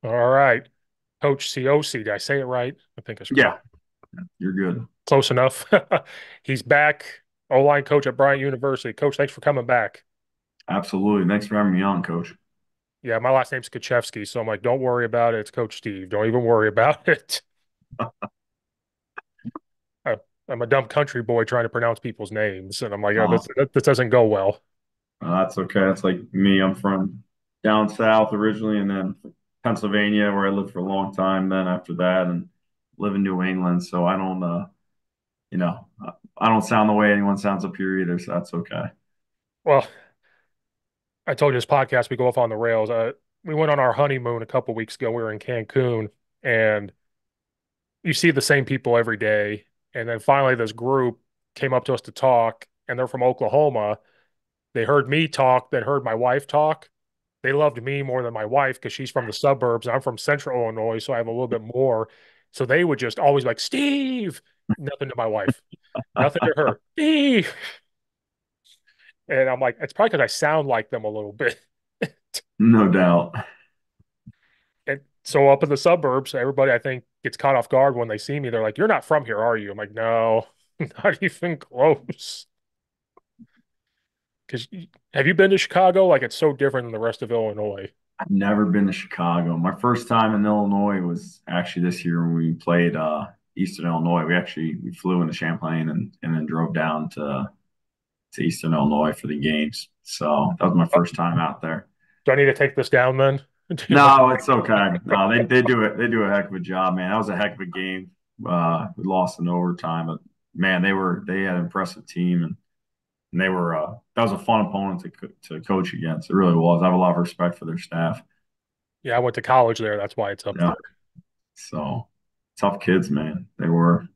All right. Coach Ciocci, did I say it right? I think it's Yeah, correct. you're good. Close enough. He's back. O-line coach at Bryant University. Coach, thanks for coming back. Absolutely. Thanks for having me on, Coach. Yeah, my last name's Kaczewski, so I'm like, don't worry about it. It's Coach Steve. Don't even worry about it. I, I'm a dumb country boy trying to pronounce people's names, and I'm like, oh, Uh, this doesn't go well. that's okay. That's like me. I'm from down south originally, and then Pennsylvania, where I lived for a long time. Then after that, and live in New England. So I don't, you know, I don't sound the way anyone sounds up here either. So that's okay. Well, I told you this podcast we go off on the rails. We went on our honeymoon a couple weeks ago. We were in Cancun, and you see the same people every day. And then finally, this group came up to us to talk, and they're from Oklahoma. They heard me talk, then heard my wife talk. They loved me more than my wife because she's from the suburbs. I'm from central Illinois, so I have a little bit more. So they would just always like, Steve, nothing to my wife, nothing to her, Steve. And I'm like, it's probably because I sound like them a little bit. No doubt. And so up in the suburbs, everybody I think gets caught off guard when they see me. They're like, "You're not from here, are you?" I'm like, "No, not even close." Because have you been to Chicago? Like, it's so different than the rest of Illinois. I've never been to Chicago. My first time in Illinois was actually this year when we played Eastern Illinois. We flew into Champlain and then drove down to Eastern Illinois for the games. So that was my Oh, first time out there. do I need to take this down then? No, it's okay. No, they do it. They do a heck of a job, man. That was a heck of a game. We lost in overtime, but man, they had an impressive team and they were that was a fun opponent to coach against. It really was. I have a lot of respect for their staff. Yeah, I went to college there. That's why it's up Yeah. there. So tough kids, man. They were.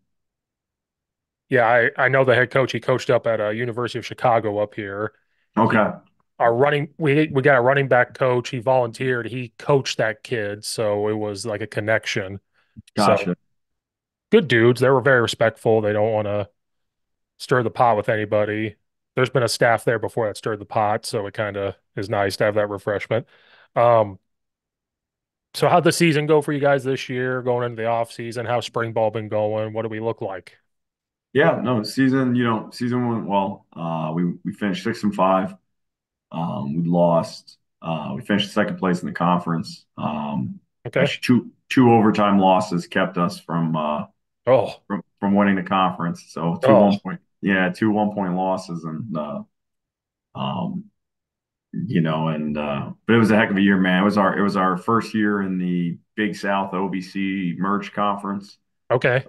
Yeah, I know the head coach. He coached up at University of Chicago up here. He Okay. our running we got a running back coach. He volunteered. He coached that kid, so it was like a connection. So Gotcha. good dudes. They were very respectful. They don't want to stir the pot with anybody. There's been a staff there before that stirred the pot, so it kind of is nice to have that refreshment. Um, so how'd the season go for you guys this year, going into the off season? How's spring ball been going? What do we look like? Yeah, no, season went well. We finished 6-5. We lost. We finished second place in the conference. Okay. Actually, two overtime losses kept us Oh, from winning the conference. So oh, two 1 point losses, and um, but it was a heck of a year, man. It was our first year in the Big South OBC merge conference. okay.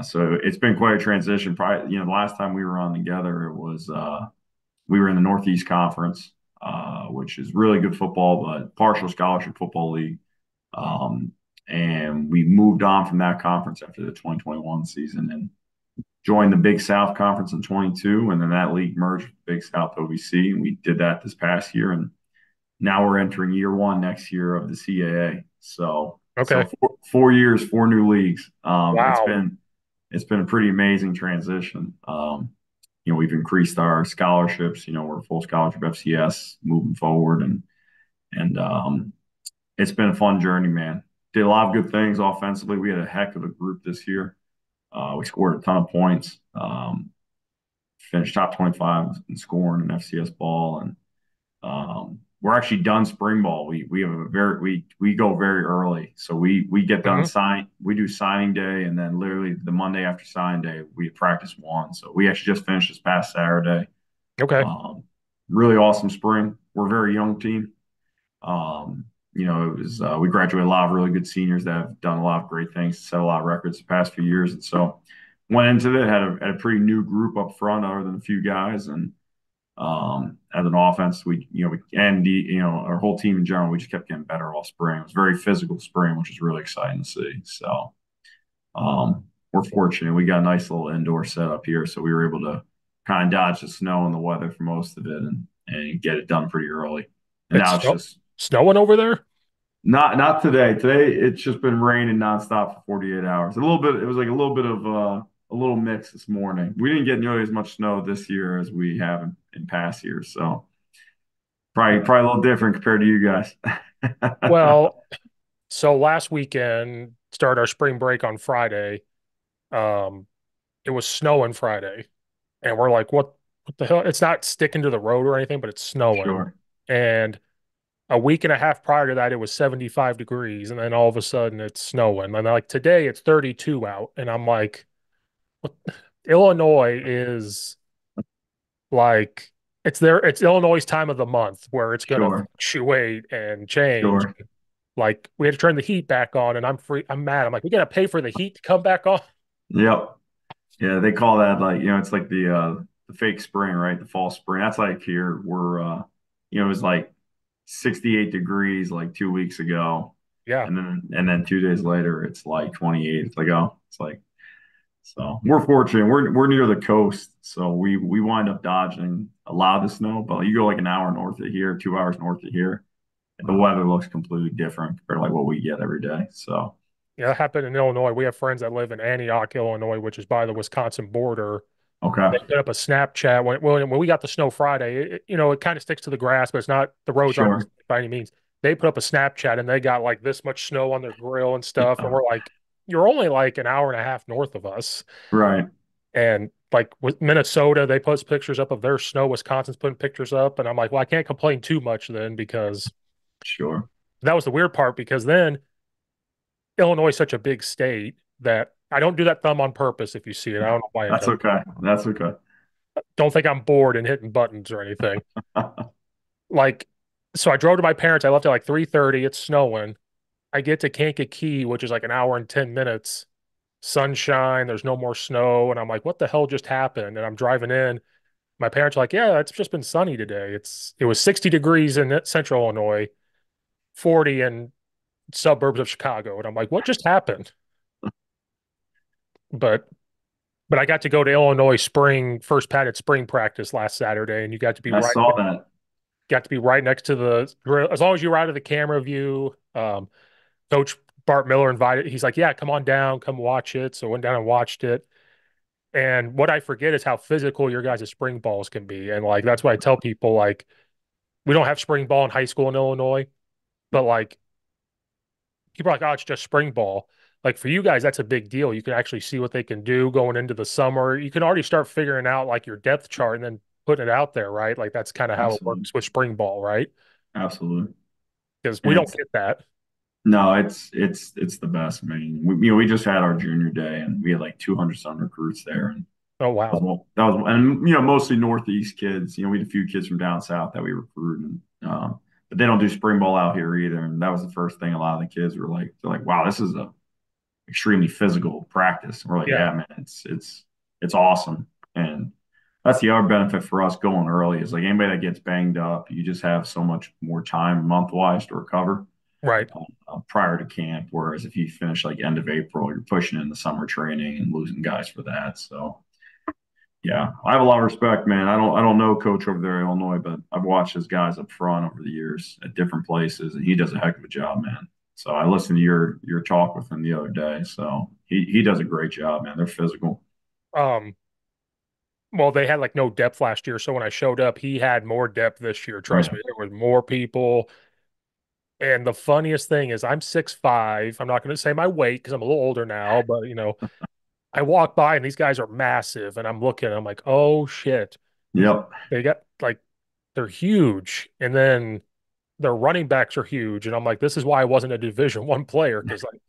So it's been quite a transition. Probably, the last time we were on together, it was we were in the Northeast Conference, which is really good football, but partial scholarship football league. Um, and we moved on from that conference after the 2021 season and joined the Big South Conference in 22, and then that league merged with Big South OVC, and we did that this past year, and now we're entering year one next year of the CAA. So Okay. 4 years, four new leagues. Wow. It's been a pretty amazing transition. We've increased our scholarships. We're a full scholarship FCS moving forward, and it's been a fun journey, man. Did a lot of good things offensively. We had a heck of a group this year. We scored a ton of points. Finished top 25 in scoring in FCS ball, and we're actually done spring ball. We have a we go very early, so we get done Hmm. sign. We do signing day, and then literally the Monday after signing day, we practice one. So we actually just finished this past Saturday. Okay. Um, Really awesome spring. We're a very young team. It was we graduated a lot of really good seniors that have done a lot of great things, set a lot of records the past few years, and so went into it had a pretty new group up front, other than a few guys, and as an offense, our whole team in general, we just kept getting better all spring. It was a very physical spring, which was really exciting to see. So we're fortunate. We got a nice little indoor setup here, so we were able to kind of dodge the snow and the weather for most of it and get it done pretty early. And It's now it's just snowing over there? not today. Today it's just been raining nonstop for 48 hours. A little bit. It was like a little bit of a little mix this morning. We didn't get nearly as much snow this year as we have in past years, so probably a little different compared to you guys. Well, So last weekend, start our spring break on Friday. Um, it was snowing Friday, and we're like, what the hell? It's not sticking to the road or anything, but it's snowing. Sure. And a week and a half prior to that, it was 75 degrees, and then all of a sudden it's snowing. And like today, it's 32 out, and I'm like, what? Illinois is like it's Illinois' time of the month where it's gonna Sure. fluctuate and change. Sure. Like we had to turn the heat back on, and I'm mad. I'm like, we gotta pay for the heat to come back on. Yep. Yeah, they call that like, it's like the fake spring, right? The false spring. That's like here we're it was like 68 degrees like 2 weeks ago. Yeah, And then 2 days later it's like 28. It's like, oh, it's like so we're fortunate. We're near the coast, so we wind up dodging a lot of the snow, but you go like an hour north of here, 2 hours north of here, and the weather looks completely different compared to like what we get every day. So yeah, that happened in Illinois. We have friends that live in Antioch, Illinois, which is by the Wisconsin border. okay, They put up a Snapchat when we got the snow Friday. It kind of sticks to the grass, but it's not the roads aren't sure. by any means. They put up a Snapchat and they got like this much snow on their grill and stuff, and Yeah, we're like, you're only like an hour and a half north of us. right. And like with Minnesota, they post pictures up of their snow. Wisconsin's putting pictures up, and I'm like, well, I can't complain too much then because Sure. that was the weird part. Because then Illinois is such a big state that I don't do that thumb on purpose. If you see it, I don't know why it That's does. okay. That's okay. Don't think I'm bored and hitting buttons or anything. Like, so I drove to my parents. I left at like 3:30. It's snowing. I get to Kankakee, which is like an hour and 10 minutes. Sunshine. There's no more snow, and I'm like, what the hell just happened? And I'm driving in. My parents are like, yeah, it's just been sunny today. It was 60 degrees in central Illinois, 40 in suburbs of Chicago. And I'm like, what just happened? But I got to go to Illinois spring first padded spring practice last Saturday, and you I saw that. got to be right next to the grill. As long as you were out of the camera view, Coach Bart Miller invited. He's like, yeah, come on down, come watch it. So I went down and watched it. And what I forget is how physical your guys' spring balls can be. And like that's why I tell people like we don't have spring ball in high school in Illinois, but like people are like, oh, it's just spring ball. Like for you guys, that's a big deal. You can actually see what they can do going into the summer. You can already start figuring out like your depth chart and then putting it out there, right? Like that's kind of how it Absolutely. works with spring ball, right? Absolutely. Because we And don't it's get that. no, it's the best, man. We just had our junior day and we had like 200 some recruits there, and Oh wow. and mostly Northeast kids. We had a few kids from down south that we recruited, but they don't do spring ball out here either. And that was the first thing a lot of the kids were like, they're like, wow, this is a extremely physical practice. And we're like, Yeah, yeah, man, it's awesome. And that's the other benefit for us going early is like anybody that gets banged up, you just have so much more time month wise to recover right. prior to camp. Whereas if you finish like end of April, you're pushing in the summer training and losing guys for that. So yeah, I have a lot of respect, man. I don't know Coach over there in Illinois, but I've watched his guys up front over the years at different places, and he does a heck of a job, man. So I listened to your talk with him the other day. So he does a great job, man. They're physical. Um, well, they had like no depth last year, so when I showed up, he had more depth this year. Oh Trust yeah. me, there was more people. And the funniest thing is I'm 6'5". I'm not going to say my weight because I'm a little older now, but I walk by and these guys are massive, and I'm looking, I'm like, oh shit. Yep. They got like they're huge. And then their running backs are huge. And I'm like, this is why I wasn't a Division 1 player, because like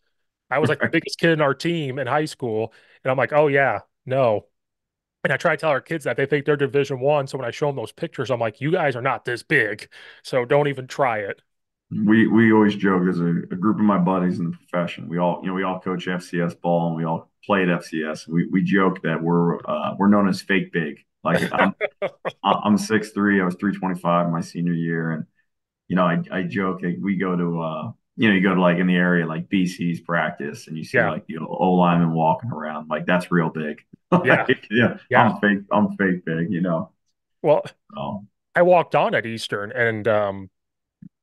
I was like the biggest kid in our team in high school. And I'm like, oh yeah, no. And I try to tell our kids that they think they're Division 1. So when I show them those pictures, I'm like, you guys are not this big. So don't even try it. We always joke as a group of my buddies in the profession. We all coach FCS ball and we all played FCS. We joke that we're known as fake big. Like I'm 6'3". I was 325 my senior year, and I joke that we go to you go to like in the area like BC's practice, and you see Yeah. like the O lineman walking around, like that's real big. Yeah. Like, yeah, Yeah. I'm fake big. Well, So, I walked on at Eastern, and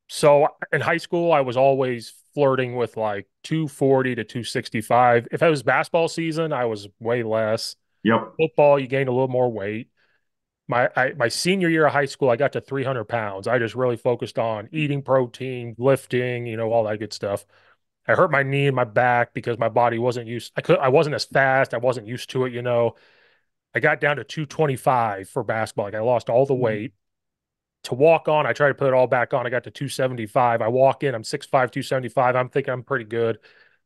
so in high school, I was always flirting with like 240 to 265. If it was basketball season, I was way less. yep, Football, you gained a little more weight. My senior year of high school, I got to 300 pounds. I just really focused on eating protein, lifting, all that good stuff. I hurt my knee and my back because my body wasn't used. I wasn't as fast. I wasn't used to it, you know. I got down to 225 for basketball. Like I lost all the weight. To walk on, I tried to put it all back on. I got to 275. I walk in, I'm 6'5", 275. I'm thinking I'm pretty good.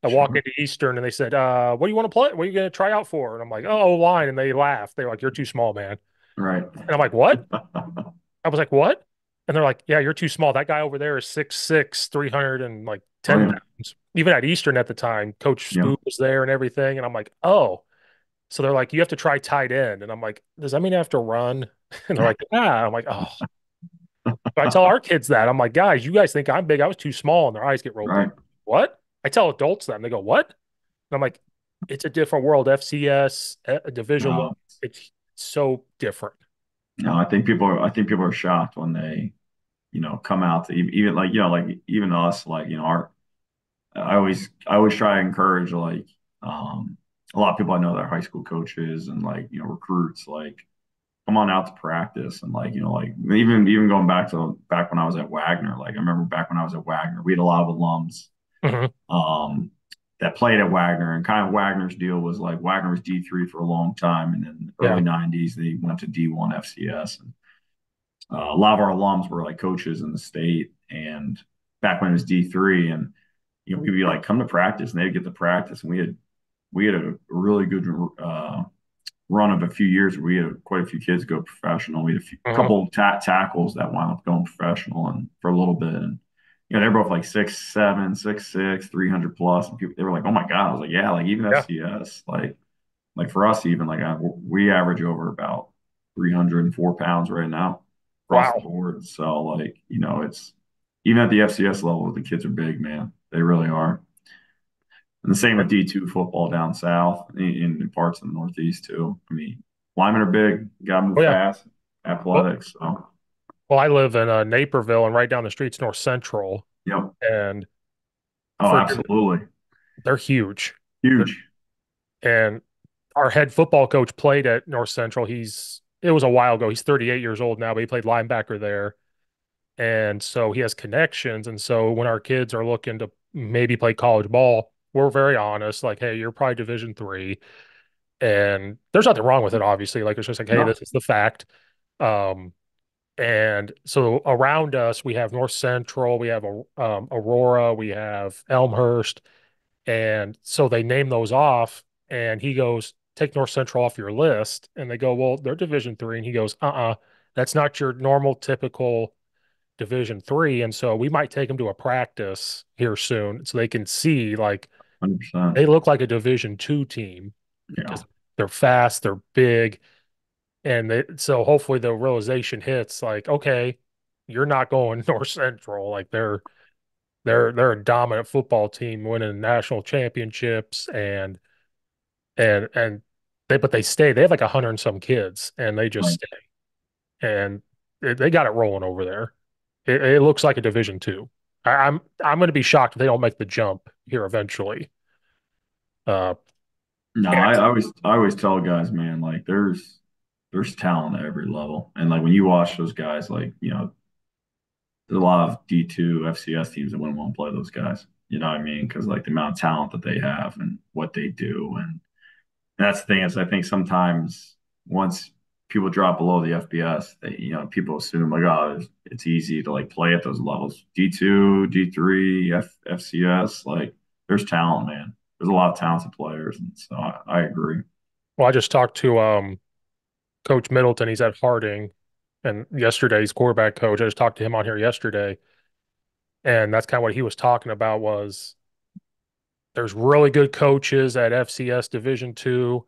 I walk Sure. into Eastern and they said, what do you want to play? What are you going to try out for? And I'm like, oh, line. And they laughed. They're like, you're too small, man. Right. And I'm like, what? I was like, what? And they're like, yeah, you're too small. That guy over there is 6'6", 300 and like Oh 10 yeah. pounds. Even at Eastern at the time, Coach Yeah. Spoon was there and everything. And I'm like, oh. So they're like, you have to try tight end. And I'm like, does that mean I have to run? And they're like, yeah. I'm like, oh. But I tell our kids that. I'm like, guys, you guys think I'm big. I was too small, and their eyes get real big. Right. What? I tell adults that, and they go, what? And I'm like, it's a different world. FCS, Division One, No. it's so different. No. I think people are shocked when they, come out to even like, like even us, like, our. I always try to encourage like, a lot of people I know that are high school coaches and like, recruits, like, come on out to practice and like, like even going back when I was at Wagner, like I remember back when I was at Wagner, we had a lot of alums Hmm. um, that played at Wagner, and kind of Wagner's deal was like Wagner was D3 for a long time, and in the Yeah. early '90s they went to D1 FCS, and a lot of our alums were like coaches in the state, and back when it was D3, and we'd be like, come to practice, and they'd get to practice, and we had a really good run of a few years where we had quite a few kids go professional. We had a Hmm. couple of tackles that wound up going professional and for a little bit. And they're both like 6'7", 6'6", 300 plus. And people they were like, "Oh my God!" I was like, "Yeah, like even Yeah. FCS, like for us even like we average over about 304 pounds right now across the Wow. board. So like it's even at the FCS level, the kids are big, man. They really are. And the same with D2 football down south in parts of the Northeast too. I mean, linemen are big, got to Oh move yeah. fast, Well, athletics. So, well, I live in Naperville, and right down the street's North Central, yep. and Oh, for absolutely. they're huge. They're, Huge. and our head football coach played at North Central. It was a while ago. He's 38 years old now, but he played linebacker there. And so he has connections. And so when our kids are looking to maybe play college ball, we're very honest, like, hey, you're probably Division 3. And there's nothing wrong with it, obviously. Like it's just like, hey, No, this is the fact. Um, and so around us, we have North Central, we have Aurora, we have Elmhurst. And so they name those off, and he goes, take North Central off your list. And they go, well, they're Division 3. And he goes, that's not your normal, typical Division 3. And so we might take them to a practice here soon so they can see like 100%. they look like a Division 2 team Yeah. because they're fast, they're big. And so hopefully the realization hits like, okay, you're not going North Central. Like they're a dominant football team winning national championships and but they stay. They have like 100 and some kids, and they just Right. stay, and they got it rolling over there. It looks like a Division 2. I'm going to be shocked if they don't make the jump here eventually. Uh, No, and I always tell guys, man, like there's talent at every level. And like when you watch those guys, like, there's a lot of D2 FCS teams that wouldn't want to play those guys. You know what I mean? Because like the amount of talent that they have and what they do. And that's the thing is I think sometimes once people drop below the FBS, they people assume like, oh, it's easy to like play at those levels. D2, D3, FCS, like there's talent, man. There's a lot of talented players, and so I agree. well, I just talked to Coach Middleton. He's at Harding, and yesterday's quarterback coach. I just talked to him on here yesterday, and that's kind of what he was talking about was there's really good coaches at FCS Division 2,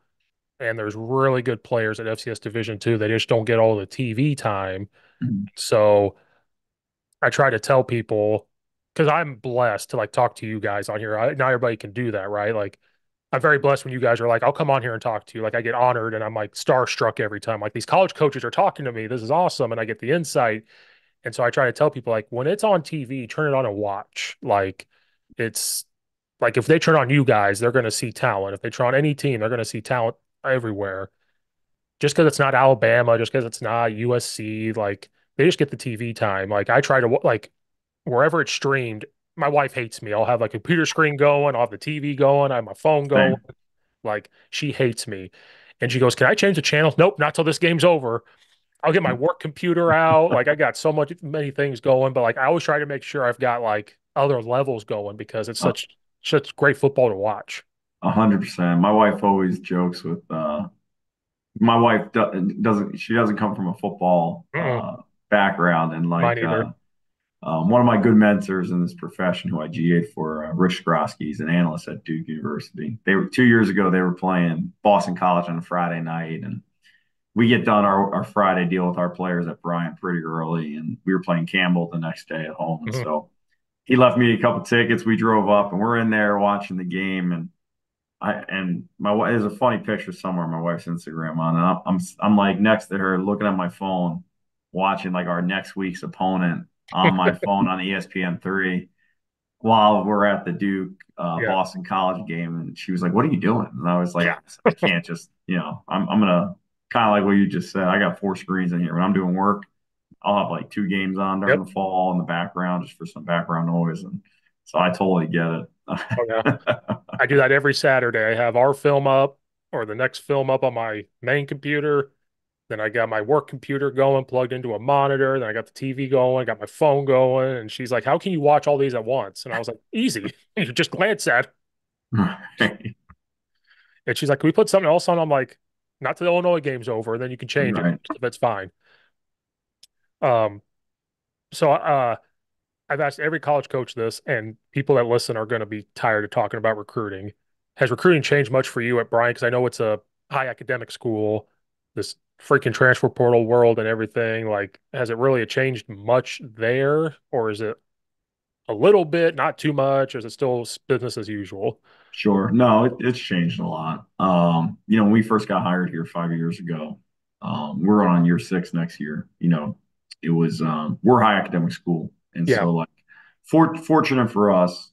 and there's really good players at FCS Division 2. They just don't get all the TV time. Mhm. So I try to tell people because I'm blessed to like talk to you guys on here. Not everybody can do that, right? Like I'm very blessed when you guys are like, I'll come on here and talk to you. Like I get honored and I'm like starstruck every time. Like these college coaches are talking to me. This is awesome. And I get the insight. And so I try to tell people like when it's on TV, turn it on and watch. Like it's like if they turn on you guys, they're going to see talent. If they turn on any team, they're going to see talent everywhere. Just because it's not Alabama, just because it's not USC, like they just get the TV time. Like I try to like wherever it's streamed. my wife hates me. I'll have a computer screen going, I'll have the TV going, I have my phone going. Same. Like she hates me. And she goes, "Can I change the channel?" Nope, not till this game's over. I'll get my work computer out. Like I got so many things going, but like I always try to make sure I've got like other levels going because it's A such great football to watch. 100%. My wife always jokes with my wife doesn't she doesn't come from a football Mm-mm, background, and mine like either. one of my good mentors in this profession who I GA'd for, Rich Skrosky, he's an analyst at Duke University. They were 2 years ago. They were playing Boston College on a Friday night, and we get done our Friday deal with our players at Bryant pretty early, and we were playing Campbell the next day at home, and Mhm. so he left me a couple tickets. We drove up, and we're in there watching the game, and my wife, there's a funny picture somewhere on my wife's Instagram on, and I'm like next to her looking at my phone, watching like our next week's opponent on my phone on ESPN3 while we're at the Duke Yeah. Boston College game, and she was like, "What are you doing?" And I was like, Yeah. "I can't just, I'm gonna kind of like what you just said. I got four screens in here when I'm doing work. I'll have like two games on during Yep. the fall in the background just for some background noise, and so I totally get Oh yeah. it." I do that every Saturday. I have our film up or the next film up on my main computer. Then I got my work computer going, plugged into a monitor. Then I got the TV going, got my phone going. And she's like, "How can you watch all these at once?" And I was like, "Easy. You just glance at." Right. And she's like, "Can we put something else on?" I'm like, "Not till the Illinois game's over. Then you can change it. Right. If it's fine." Um, so I've asked every college coach this, and people that listen are going to be tired of talking about recruiting. Has recruiting changed much for you at Bryant? Because I know it's a high academic school, this freaking transfer portal world and everything. Like, has it really changed much there, or is it a little bit, not too much, or is it still business as usual? Sure. No, it's changed a lot. When we first got hired here 5 years ago, we're on year six next year. It was we're a high academic school, and Yeah, so like fortunate for us,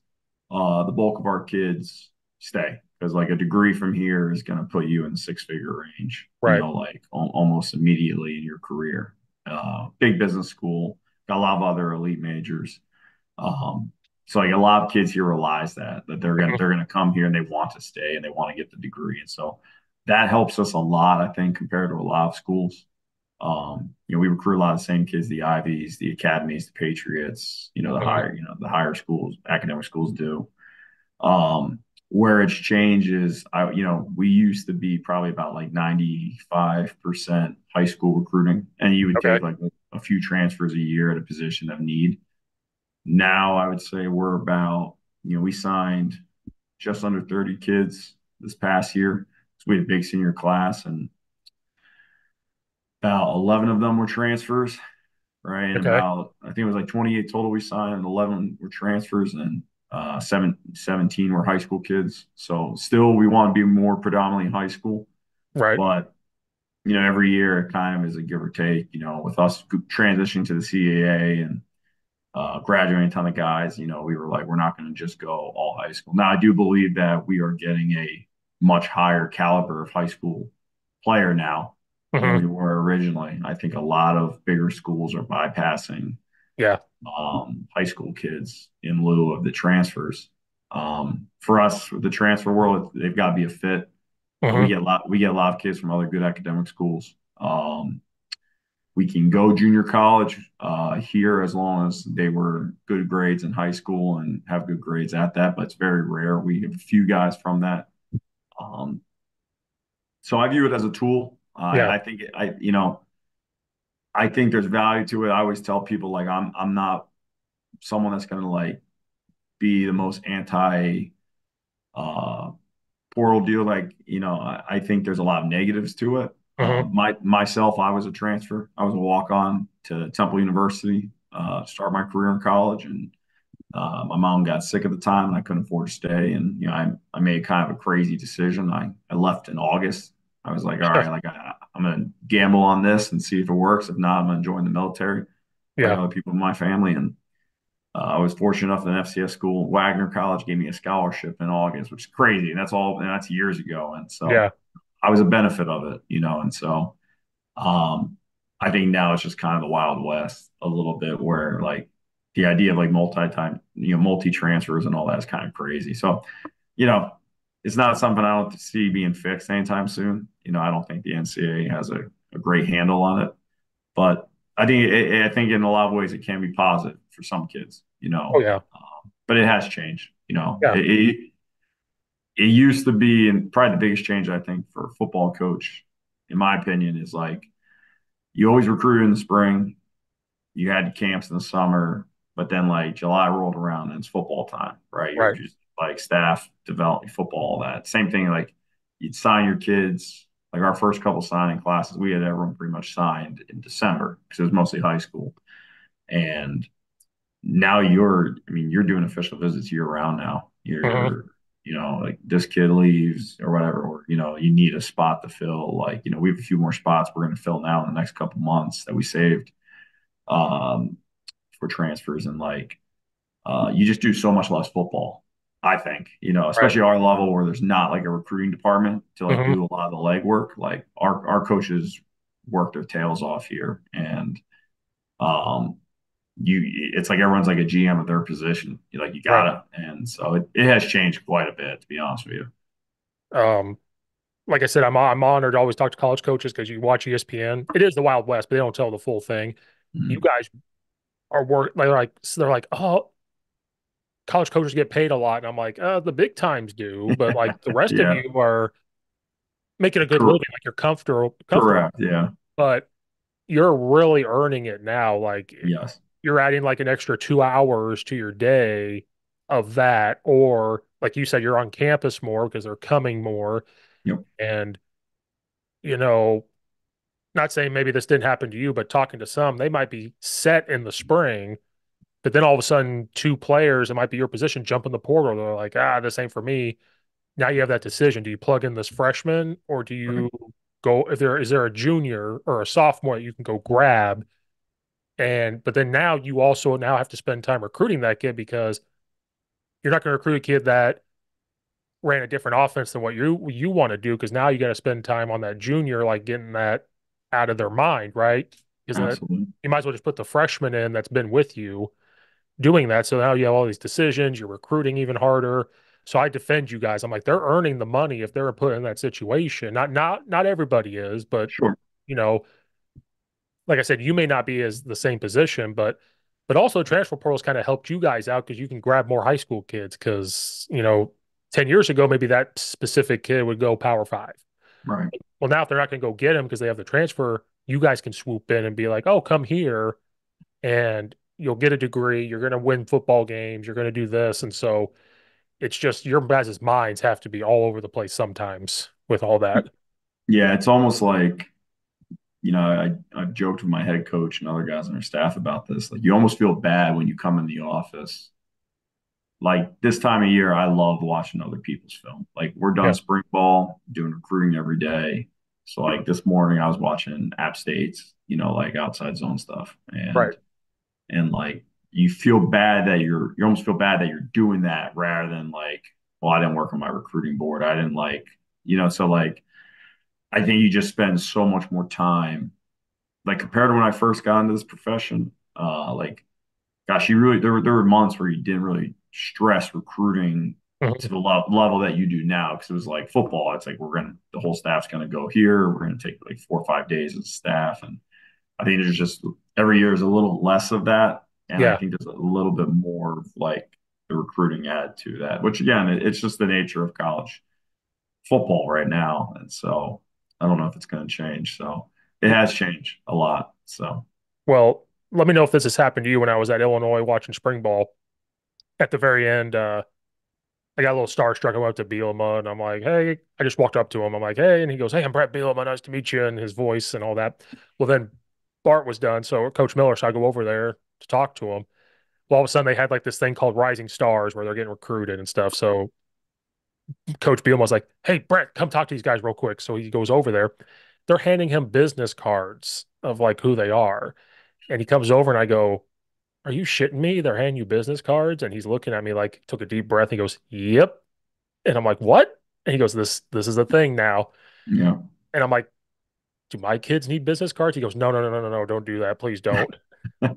the bulk of our kids stay because like a degree from here is going to put you in the six-figure range. right. Like almost immediately in your career. Big business school, got a lot of other elite majors. Um, so like a lot of kids here realize that they're gonna Mhm. they're gonna come here and they want to stay and they want to get the degree, and so that helps us a lot, I think, compared to a lot of schools. We recruit a lot of the same kids, the Ivies, the academies, the Patriots, Mhm. the higher schools, academic schools do. Um, where it's changed is we used to be probably about like 95% high school recruiting, and you would Okay, take like a few transfers a year at a position of need. Now I would say we're about, we signed just under 30 kids this past year. So we had a big senior class, and about 11 of them were transfers, right? And okay, about, I think it was like 28 total we signed, and 11 were transfers, and 17 were high school kids. So still, we want to be more predominantly high school, right. but every year it kind of is a give or take. With us transitioning to the CAA and graduating a ton of guys, we were like, we're not going to just go all high school. Now, I do believe that we are getting a much higher caliber of high school player now than Hmm. we were originally. I think a lot of bigger schools are bypassing Yeah. high school kids in lieu of the transfers. For us, the transfer world, they've got to be a fit. Hmm. We get a lot of kids from other good academic schools. We can go junior college here as long as they were good grades in high school and have good grades at that, but it's very rare. We have a few guys from that. Um, so I view it as a tool. Yeah. I think I think there's value to it. I always tell people like I'm not someone that's going to like be the most anti uh, portal deal. Like I think there's a lot of negatives to it. Hmm. Myself, I was a transfer. I was a walk on to Temple University, start my career in college, and my mom got sick at the time, and I couldn't afford to stay. And I made kind of a crazy decision. I left in August. I was like, all right, like I'm gonna gamble on this and see if it works. If not, I'm gonna join the military, like Yeah. other people in my family. And I was fortunate enough that an FCS school, Wagner College, gave me a scholarship in August, which is crazy. And that's years ago. And so Yeah. I was a benefit of it, And so um, I think now it's just kind of the Wild West a little bit, where like the idea of like multi transfers and all that is kind of crazy. So, you know, it's not something I don't see being fixed anytime soon. I don't think the NCAA has a great handle on it, but I think in a lot of ways it can be positive for some kids. Oh yeah, But it has changed. yeah, It used to be, and probably the biggest change I think for a football coach, in my opinion, is like you always recruited in the spring, you had camps in the summer, but then like July rolled around and it's football time, right? You're right. just like staff development, football, all that. Same thing, like you'd sign your kids. Like our first couple signing classes, we had everyone pretty much signed in December because it was mostly high school. And now you're doing official visits year round now. Hmm. Like this kid leaves or whatever, or, you need a spot to fill. Like, we have a few more spots we're going to fill now in the next couple months that we saved um, for transfers. And like, you just do so much less football, I think, Right. especially our level where there's not like a recruiting department to like Hmm. do a lot of the legwork. Like our coaches work their tails off here. And, um, it's like everyone's like a GM of their position. You Right. gotta. And so it has changed quite a bit, to be honest with you. Um, like I said, I'm honored to always talk to college coaches because you watch ESPN. It is the Wild West, but they don't tell the full thing. You Mhm. guys are work they're like, oh, college coaches get paid a lot, and I'm like, the big times do, but like the rest of Yeah. you are making a good living, Cor- like you're comfortable, correct. Yeah. but you're really earning it now. Like Yes. you're adding like an extra 2 hours to your day of that, or like you said, you're on campus more because they're coming more. Yep. And, you know, not saying maybe this didn't happen to you, but talking to some, they might be set in the spring, but then all of a sudden, two players, it might be your position, jump in the portal. They're like, this ain't for me. Now you have that decision. Do you plug in this freshman or do Right. you go, if there is there a junior or a sophomore that you can go grab? And but then now you also now have to spend time recruiting that kid because you're not going to recruit a kid that ran a different offense than what you want to do because now you got to spend time on that junior, like getting that out of their mind, right? Because that Absolutely. you might as well just put the freshman in that's been with you doing that. So now you have all these decisions, you're recruiting even harder. So I defend you guys. I'm like, they're earning the money if they're put in that situation. Not everybody is, but Sure. you know, like I said, you may not be as the same position, but also transfer portals kind of helped you guys out because you can grab more high school kids because 10 years ago maybe that specific kid would go Power Five. Right. Well, now if they're not going to go get him because they have the transfer, you guys can swoop in and be like, oh, come here and you'll get a degree. You're going to win football games. You're going to do this, and so it's just your guys' minds have to be all over the place sometimes with all that. Yeah. It's almost like, I've joked with my head coach and other guys on our staff about this. Like, you almost feel bad when you come in the office. Like this time of year, I love watching other people's film. Like we're done Yeah, spring ball, doing recruiting every day. So like this morning, I was watching App States, like outside zone stuff, right. and like you feel bad that you almost feel bad that you're doing that rather than like, well, I didn't work on my recruiting board. I didn't like, so like I think you just spend so much more time, like compared to when I first got into this profession, like gosh, you really there were months where you didn't really stress recruiting to Mhm. the level that you do now because it was like football. It's like the whole staff's gonna go here. We're gonna take like 4 or 5 days as a staff, and I think there's just every year is a little less of that, and I Yeah. think there's a little bit more of like the recruiting add to that. Which again, it's just the nature of college football right now, and so I don't know if it's going to change. So it has changed a lot. So Well, let me know if this has happened to you when I was at Illinois watching spring ball. At the very end, I got a little starstruck. I went up to Bielema and I'm like, hey, I just walked up to him. I'm like, hey, and he goes, hey, I'm Brett Bielema. Nice to meet you, and his voice and all that. Well, then Bart was done. So Coach Miller, so I go over there to talk to him. Well, all of a sudden they had like this thing called Rising Stars where they're getting recruited and stuff. So Coach Bielema was like, hey, Brett, come talk to these guys real quick. So he goes over there. They're handing him business cards of like who they are. And he comes over and I go, are you shitting me? They're handing you business cards. And he's looking at me like, took a deep breath. He goes, yep. And I'm like, what? And he goes, this is a thing now. yeah, And I'm like, do my kids need business cards? He goes, no, no, no, no, no, no, don't do that. Please don't. And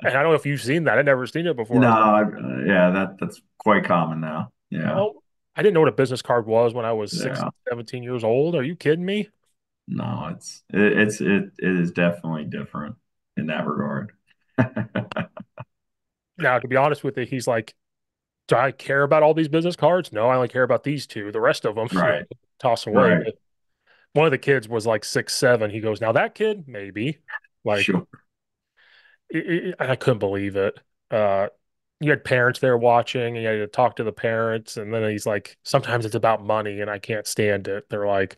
I don't know if you've seen that. I'd never seen it before. I No, was like, yeah, that's quite common now. Yeah, well, I didn't know what a business card was when I was yeah. 16, 17 years old. Are you kidding me? No, it is definitely different in that regard. Now, to be honest with you, he's like, do I care about all these business cards? No, I only care about these two. The rest of them, Right, toss away. right, But one of the kids was like 6'7". He goes, now that kid, maybe. Like, sure, I couldn't believe it. Uh, you had parents there watching, and you had to talk to the parents, and then he's like, sometimes it's about money, and I can't stand it. They're like,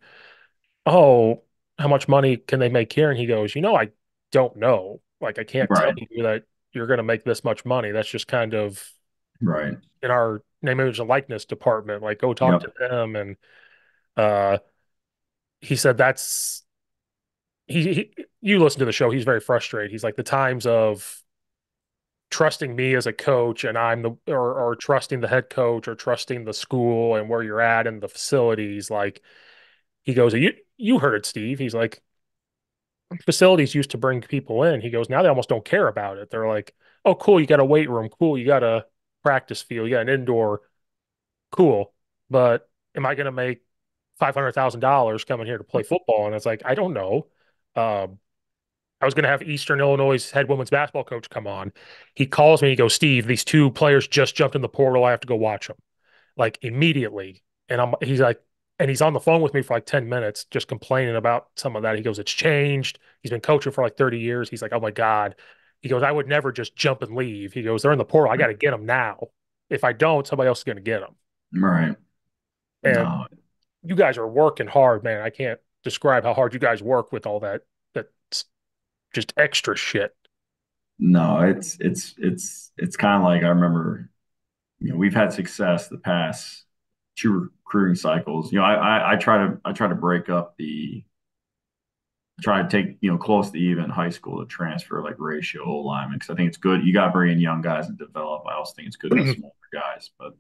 oh, how much money can they make here? And he goes, I don't know. Like, I can't tell right, you that you're going to make this much money. That's just kind of right. in our name, image, and likeness department. Like, go talk Yep, to them. And uh, he said he, you listen to the show, he's very frustrated. He's like, the times of trusting me as a coach and I'm or trusting the head coach or trusting the school and where you're at and the facilities. Like, he goes, you heard it, Steve. He's like, facilities used to bring people in. He goes, now they almost don't care about it. They're like, oh, cool, you got a weight room. Cool, you got a practice field. You got an indoor. Cool. But am I going to make $500,000 coming here to play football? And it's like, I don't know. Um, I was going to have Eastern Illinois' head women's basketball coach come on. He calls me. He goes, Steve, these two players just jumped in the portal. I have to go watch them like immediately. And he's like, and he's on the phone with me for like 10 minutes, just complaining about some of that. He goes, it's changed. He's been coaching for like 30 years. He's like, oh my God. He goes, I would never just jump and leave. He goes, they're in the portal. I got to get them now. If I don't, somebody else is going to get them. right. And No, you guys are working hard, man. I can't describe how hard you guys work with all that's just extra shit. no, it's kind of like I remember, we've had success the past two recruiting cycles. I try to break up the try to take close to even high school to transfer like ratio O linemen because I think it's good. You got to bring in young guys and develop. I also think it's good to have smaller guys, but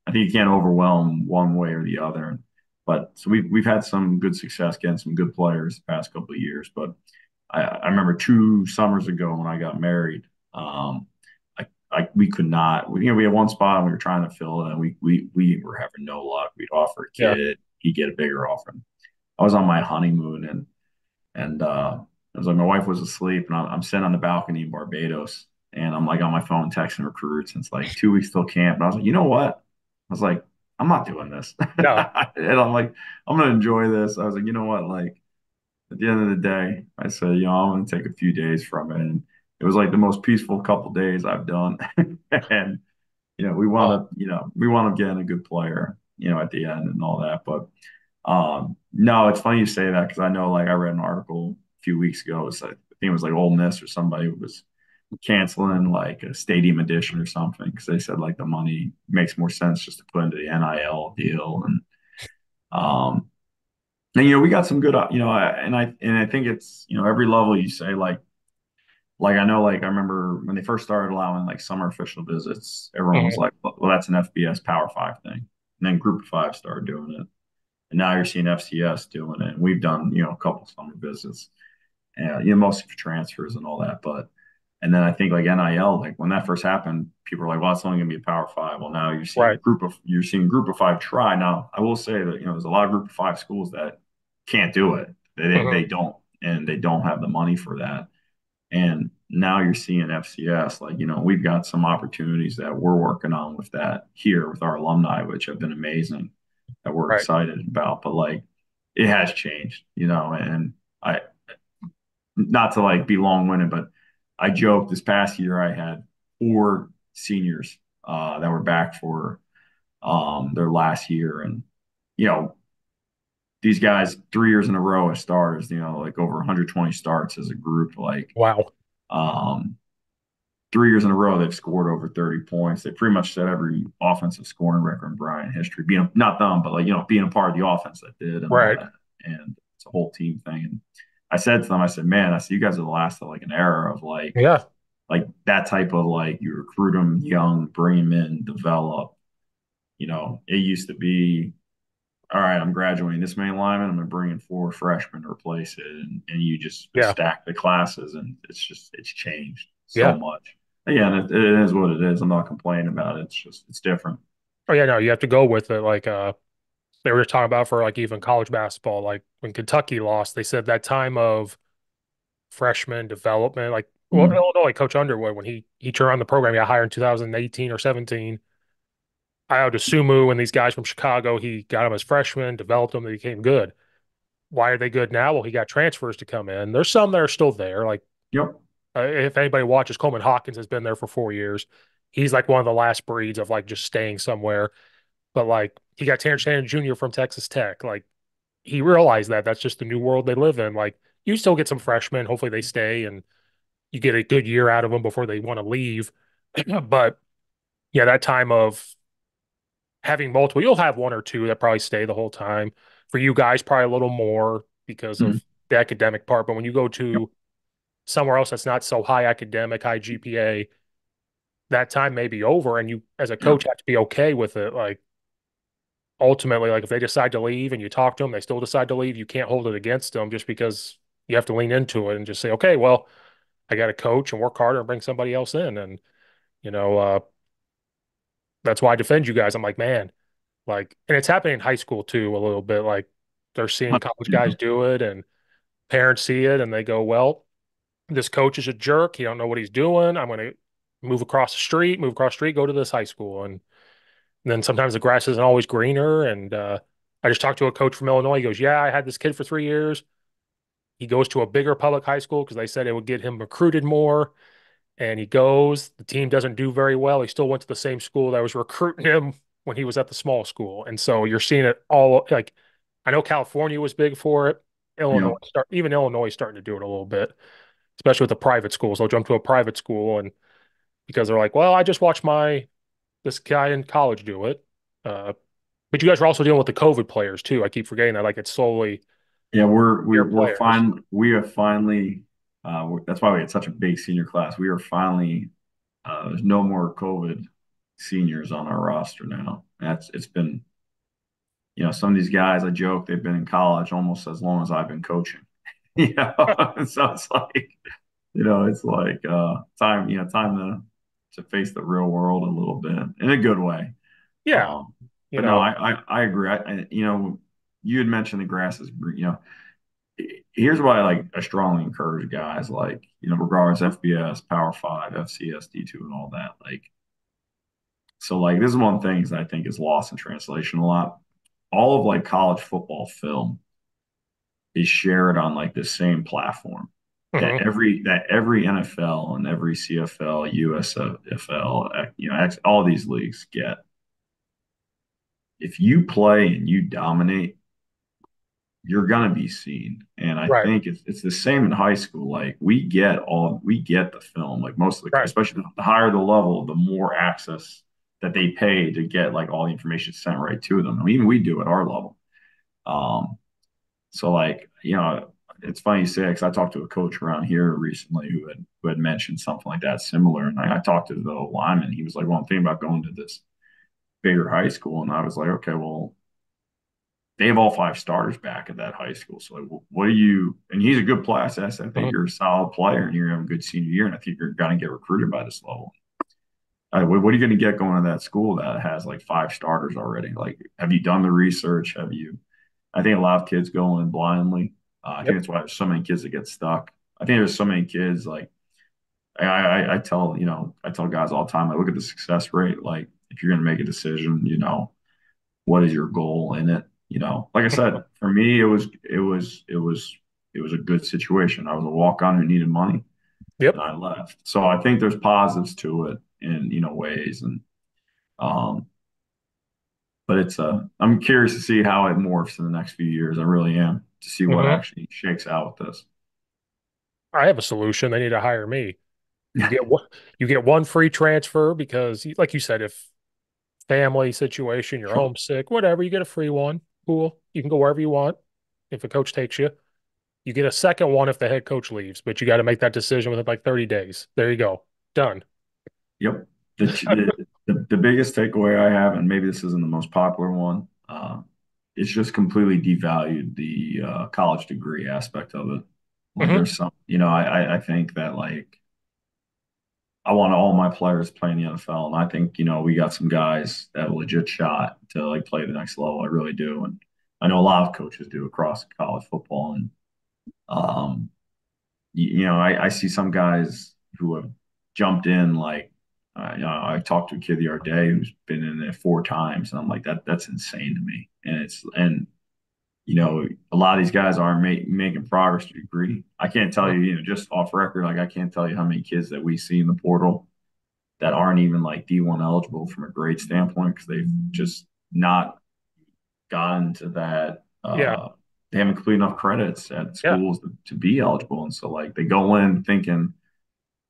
I think you can't overwhelm one way or the other. But so we've had some good success getting some good players the past couple of years. But I remember 2 summers ago when I got married, we could not. We had one spot and we were trying to fill it, and we were having no luck. We'd offer a Yeah. kid, he'd get a bigger offer. I was on my honeymoon and it was like my wife was asleep, and I'm sitting on the balcony in Barbados, and I'm like on my phone texting recruits. And it's like 2 weeks till camp, and I was like, you know what? I was like, I'm not doing this, No. and I'm like, I'm gonna enjoy this. I was like, you know what? Like at the end of the day, I said, I'm gonna take a few days from it, and it was like the most peaceful couple days I've done. And Oh, we wound up getting a good player, at the end and all that, but. No, it's funny you say that because I know, like, I read an article a few weeks ago. It was like, I think it was like Ole Miss or somebody was canceling like a stadium edition or something because they said like the money makes more sense just to put into the NIL deal. Um, and we got some good, and I think it's every level you say like I know like I remember when they first started allowing like summer official visits, everyone was mhm. like, well, that's an FBS Power Five thing, and then Group of Five started doing it. And now you're seeing FCS doing it. And we've done, a couple summer visits, and mostly for transfers and all that. But and then I think like NIL, like when that first happened, people were like, "Well, it's only going to be a Power Five." Well, now Right. you're seeing Group of Five try. Now, I will say that there's a lot of Group of Five schools that can't do it. They Mhm. don't, and they don't have the money for that. And now you're seeing FCS, like, we've got some opportunities that we're working on with that here with our alumni, which have been amazing that we're Right. excited about. But like, it has changed, and I, not to like be long winded, but I joked this past year I had 4 seniors that were back for their last year. And, you know, these guys 3 years in a row as starters, like over 120 starts as a group, like, Wow. um, 3 years in a row, they've scored over 30 points. They pretty much set every offensive scoring record in Bryant history, being not them, but like, being a part of the offense that did and all Right. that. And it's a whole team thing. And I said to them, I said, man, I said, you guys are the last of like an era of Yeah. like that type of like you recruit them young, bring them in, develop. It used to be, all right, I'm graduating this many linemen. I'm going to bring in 4 freshmen to replace it. And you just Yeah. stack the classes and it's changed. so Yeah. much. Again, it is what it is. I'm not complaining about it. It's just it's different. Oh yeah, no, you have to go with it. Like they were talking about for like even college basketball, like when Kentucky lost, they said that time of freshman development, like well, Mm. Illinois, Coach Underwood, when he turned on the program, he got hired in 2018 or 17. Io DeSumo and these guys from Chicago, he got them as freshmen, developed them, they became good. Why are they good now? Well, he got transfers to come in. There's some that are still there. Like Yep. if anybody watches, Coleman Hawkins has been there for 4 years. He's like one of the last breeds of like just staying somewhere. But like he got Terrence Shannon Jr. from Texas Tech. Like he realized that that's just the new world they live in. Like you still get some freshmen. Hopefully they stay and you get a good year out of them before they want to leave. But yeah, that time of having multiple, you'll have one or two that probably stay the whole time. For you guys, probably a little more because Mm. of the academic part. But when you go Yep. to somewhere else that's not so high academic, high GPA, that time may be over. And you, as a Yeah. coach, have to be okay with it. Like ultimately, like if they decide to leave and you talk to them, they still decide to leave, you can't hold it against them just because you have to lean into it and just say, okay, well, I got to coach and work harder and bring somebody else in. And, you know, that's why I defend you guys. I'm like, man, like, and it's happening in high school too, a little bit. Like they're seeing college guys do it and parents see it and they go, well, this coach is a jerk. He don't know what he's doing. I'm going to move across the street, go to this high school. And then sometimes the grass isn't always greener. And I just talked to a coach from Illinois. He goes, yeah, I had this kid for 3 years. He goes to a bigger public high school because they said it would get him recruited more. And he goes, the team doesn't do very well. He still went to the same school that was recruiting him when he was at the small school. And so you're seeing it all like I know California was big for it. Yep. Even Illinois is starting to do it a little bit, especially with the private schools. They'll jump to a private school and because they're like, well, I just watched my this guy in college do it. Uh, but you guys are also dealing with the COVID players too. I keep forgetting that. Like it's solely Yeah, your we're players. fine. We are finally. That's why we had such a big senior class. We are finally. There's no more COVID seniors on our roster now. That's it's been. Some of these guys, I joke, they've been in college almost as long as I've been coaching. So it's like, it's like time. Time to face the real world a little bit in a good way. Yeah, Um, you but no, know. I agree. You had mentioned the grass is, here's why I strongly encourage guys like, regardless FBS, Power Five, FCS, D2, and all that. So this is one of the things that I think is lost in translation a lot. All of college football film is shared on the same platform that Mhm. every NFL and every CFL, USFL, all these leagues get. If you play and you dominate, you're gonna be seen. And I Right, think it's the same in high school. We get the film. Like most of the, right. especially the higher the level, the more access that they pay to get all the information sent right to them. I mean, even we do at our level. Um, so it's funny you say because I talked to a coach around here recently who had mentioned something like that similar, and I talked to the lineman. He was like, "Well, I'm thinking about going to this bigger high school," and I was like, "Okay, well." They have all five starters back at that high school. So, what do you? And he's a good player. I think Mhm. you're a solid player, and you're having a good senior year, and I think you're going to get recruited by this level. What are you going to get going to that school that has five starters already? Have you done the research? Have you? I think a lot of kids go in blindly. I think Yep. that's why there's so many kids that get stuck. I think there's so many kids I tell I tell guys all the time. I look at the success rate. If you're going to make a decision, what is your goal in it? Like I said, for me, it was a good situation. I was a walk on who needed money, and Yep. I left. So I think there's positives to it in ways, and um, but I'm curious to see how it morphs in the next few years. I really am to see what Mhm. actually shakes out with this. I have a solution. They need to hire me. You get one free transfer because, like you said, if family situation, you're Sure. homesick, whatever, you get a free one. Cool. You can go wherever you want if a coach takes you. You get a second one if the head coach leaves, but you got to make that decision within like 30 days. There you go. Done. Yep. The biggest takeaway I have, and maybe this isn't the most popular one, it's just completely devalued the college degree aspect of it. Hmm. There's some, I think that I want all my players playing the NFL, and I think we got some guys that have a legit shot to like play the next level. I really do, and I know a lot of coaches do across college football. And um, I see some guys who have jumped in like. I talked to a kid the other day who's been in it 4 times, and I'm like, that's insane to me. And a lot of these guys aren't making progress to a degree. I can't tell Mhm. you, just off record, like I can't tell you how many kids that we see in the portal that aren't even like D1 eligible from a grade standpoint because they've just not gotten to that. Yeah, They haven't completed enough credits at yeah, schools to be eligible. And so, like, they go in thinking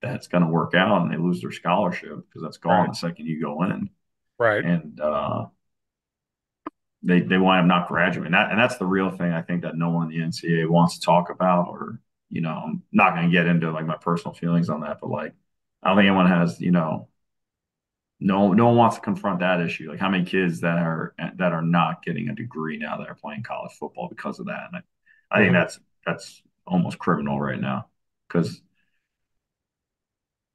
that's going to work out and they lose their scholarship because that's gone right, the second you go in. right. And they wind up not graduating. And that's the real thing I think that no one in the NCAA wants to talk about. Or, I'm not going to get into like my personal feelings on that, but like, I don't think anyone has, no one wants to confront that issue. Like how many kids that are not getting a degree now that are playing college football because of that. And I think Hmm. that's almost criminal right now because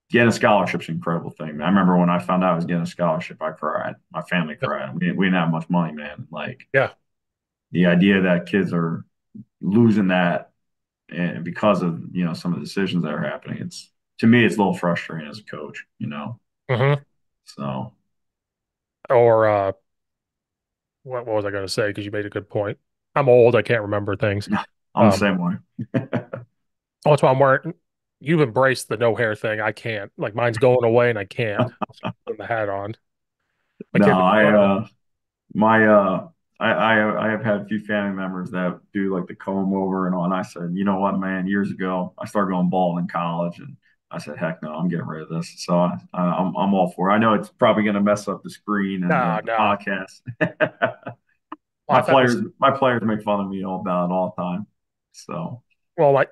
getting a scholarship's an incredible thing. I remember when I found out I was getting a scholarship, I cried. My family cried. We didn't have much money, man. Like Yeah. the idea that kids are losing that and because of some of the decisions that are happening, it's to me it's a little frustrating as a coach. Hmm. So Or what was I going to say? Because you made a good point. I'm old. I can't remember things. I'm the Um, same way. oh, that's why I'm wearing. You've embraced the no hair thing. I can't. Like mine's going away, and I can't. Put the hat on. My No, kid makes fun of me. my I have had a few family members that do like the comb over and all. And I said, you know what, man, years ago I started going bald in college, and I said, heck no, I'm getting rid of this. So I'm all for it. I know it's probably going to mess up the screen and Nah, the nah. podcast. Well, I've had this. My players make fun of me all about it all the time. So Well, like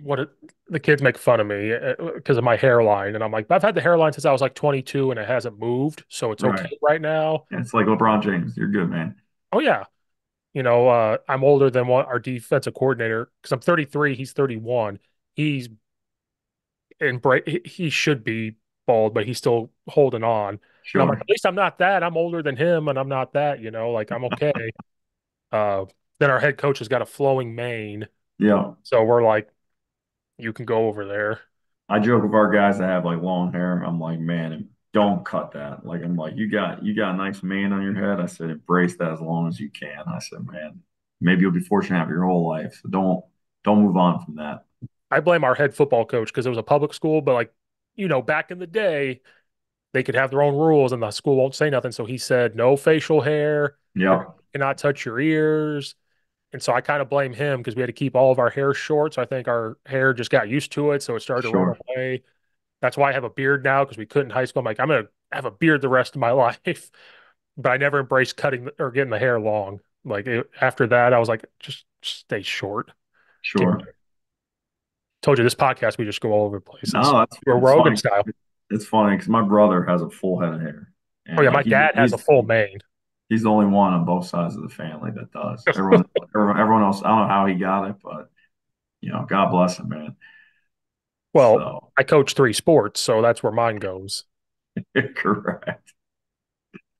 what it, the kids make fun of me because of my hairline, and I'm like, I've had the hairline since I was like 22, and it hasn't moved, so it's okay right, right now. yeah, it's like LeBron James. You're good, man. Oh yeah, I'm older than what our defensive coordinator because I'm 33, he's 31. He's he should be bald, but he's still holding on. And I'm like, Sure. at least I'm not that. I'm older than him, and I'm not that. Like I'm okay. Uh, then our head coach has got a flowing mane, Yeah. so we're like, you can go over there. I joke with our guys that have like long hair. I'm like, man, don't cut that. Like, I'm like, you got a nice mane on your head. I said, embrace that as long as you can. I said, man, maybe you'll be fortunate to have your whole life. So don't move on from that. I blame our head football coach because it was a public school, but like, back in the day, they could have their own rules and the school won't say nothing. So he said, no facial hair. Your Yep. cannot touch your ears. And so I kind of blame him because we had to keep all of our hair short. So I think our hair just got used to it. So it started to run Sure. away. That's why I have a beard now because we couldn't in high school. I'm like, I'm going to have a beard the rest of my life. But I never embraced cutting or getting the hair long. After that, I was like, just stay short. Can't Sure. told you this podcast, we just go all over places. No, that's We're it's Rogan funny. style. It's funny because my brother has a full head of hair, Oh and yeah, like my dad has a full mane. he's the only one on both sides of the family that does. Everyone else, I don't know how he got it, but God bless him, man. Well, So I coach three sports, so that's where mine goes. correct.